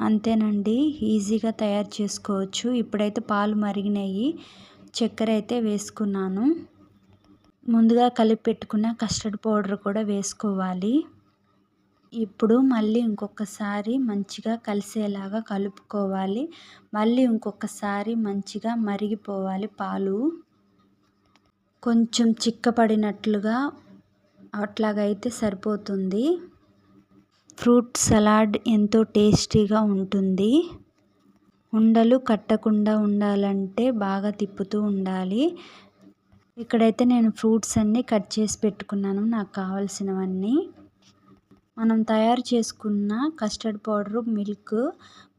అంతేనండి, ఈజీగా తయారు చేసుకోవచ్చు. ఇప్పుడైతే పాలు మరిగినాయి, చక్కెర అయితే వేసుకున్నాను. ముందుగా కలిపి పెట్టుకున్న కస్టర్డ్ పౌడర్ కూడా వేసుకోవాలి. ఇప్పుడు మళ్ళీ ఇంకొకసారి మంచిగా కలిసేలాగా కలుపుకోవాలి. మళ్ళీ ఇంకొకసారి మంచిగా మరిగిపోవాలి పాలు. కొంచెం చిక్కపడినట్లుగా అట్లాగైతే సరిపోతుంది. ఫ్రూట్ సలాడ్ ఎంతో టేస్టీగా ఉంటుంది. ఉండలు కట్టకుండా ఉండాలంటే బాగా తిప్పుతూ ఉండాలి. ఇక్కడైతే నేను ఫ్రూట్స్ అన్నీ కట్ చేసి పెట్టుకున్నాను, నాకు కావాల్సినవన్నీ. మనం తయారు చేసుకున్న కస్టర్డ్ పౌడరు, మిల్క్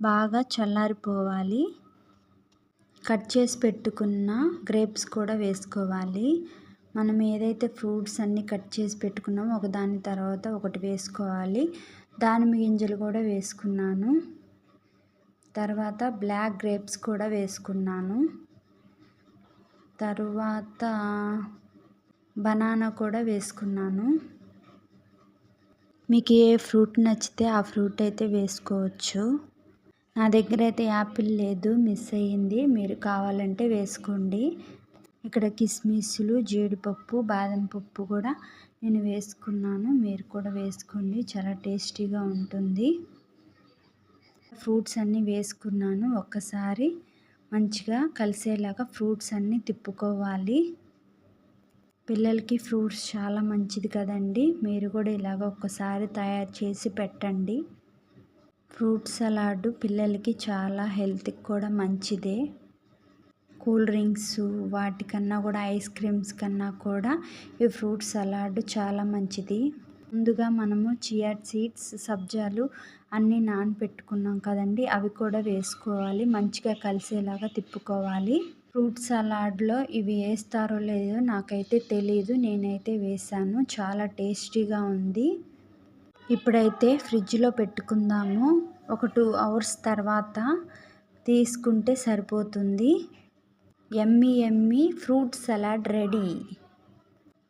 బాగా చల్లారిపోవాలి. కట్ చేసి పెట్టుకున్న గ్రేప్స్ కూడా వేసుకోవాలి. మనం ఏదైతే ఫ్రూట్స్ అన్నీ కట్ చేసి పెట్టుకున్నామో ఒకదాని తర్వాత ఒకటి వేసుకోవాలి. దానిమ్మ గింజలు కూడా వేసుకున్నాను. తర్వాత బ్లాక్ గ్రేప్స్ కూడా వేసుకున్నాను. తరువాత బనానా కూడా వేసుకున్నాను. మీకు ఏ ఫ్రూట్ నచ్చితే ఆ ఫ్రూట్ అయితే వేసుకోవచ్చు. నా దగ్గర అయితే యాపిల్ లేదు, మిస్ అయ్యింది. మీరు కావాలంటే వేసుకోండి. ఇక్కడ కిస్మిస్లు, జీడిపప్పు, బాదం పప్పు కూడా నేను వేసుకున్నాను. మీరు కూడా వేసుకోండి, చాలా టేస్టీగా ఉంటుంది. ఫ్రూట్స్ అన్నీ వేసుకున్నాను. ఒక్కసారి మంచిగా కలిసేలాగా ఫ్రూట్స్ అన్నీ తిప్పుకోవాలి. పిల్లలకి ఫ్రూట్స్ చాలా మంచిది కదండి. మీరు కూడా ఇలాగ ఒక్కసారి తయారు చేసి పెట్టండి. ఫ్రూట్ సలాడ్ పిల్లలకి చాలా హెల్త్కి కూడా మంచిదే. కూల్ డ్రింక్స్ వాటికన్నా కూడా, ఐస్ క్రీమ్స్ కన్నా కూడా ఈ ఫ్రూట్ సలాడ్ చాలా మంచిది. ముందుగా మనము చియా సీడ్స్, సబ్జాలు అన్నీ నానబెట్టుకున్నాం కదండి, అవి కూడా వేసుకోవాలి. మంచిగా కలిసేలాగా తిప్పుకోవాలి. ఫ్రూట్ సలాడ్లో ఇవి వేస్తారో లేదో నాకైతే తెలీదు, నేనైతే వేసాను. చాలా టేస్టీగా ఉంది. ఇప్పుడైతే ఫ్రిడ్జ్లో పెట్టుకుందాము. ఒక 2 hours తర్వాత తీసుకుంటే సరిపోతుంది. యమ్మీ యమ్మీ ఫ్రూట్ సలాడ్ రెడీ.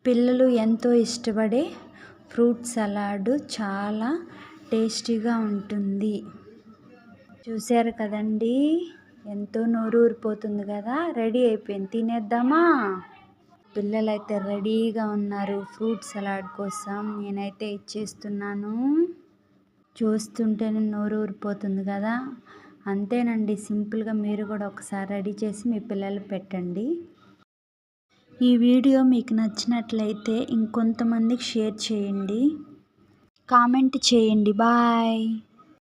పిల్లలు ఎంతో ఇష్టపడే ఫ్రూట్ సలాడ్ చాలా టేస్టీగా ఉంటుంది. చూశారు కదండి, ఎంతో నోరు ఊరిపోతుంది కదా. రెడీ అయిపోయింది, తినేద్దామా? పిల్లలైతే రెడీగా ఉన్నారు ఫ్రూట్ సలాడ్ కోసం. నేనైతే ఇచ్చేస్తున్నాను. చూస్తుంటేనే నోరు ఊరిపోతుంది కదా. అంతేనండి, సింపుల్గా మీరు కూడా ఒకసారి రెడీ చేసి మీ పిల్లలకు పెట్టండి. ఈ వీడియో మీకు నచ్చినట్లయితే ఇంకొంతమందికి షేర్ చేయండి, కామెంట్ చేయండి. బాయ్.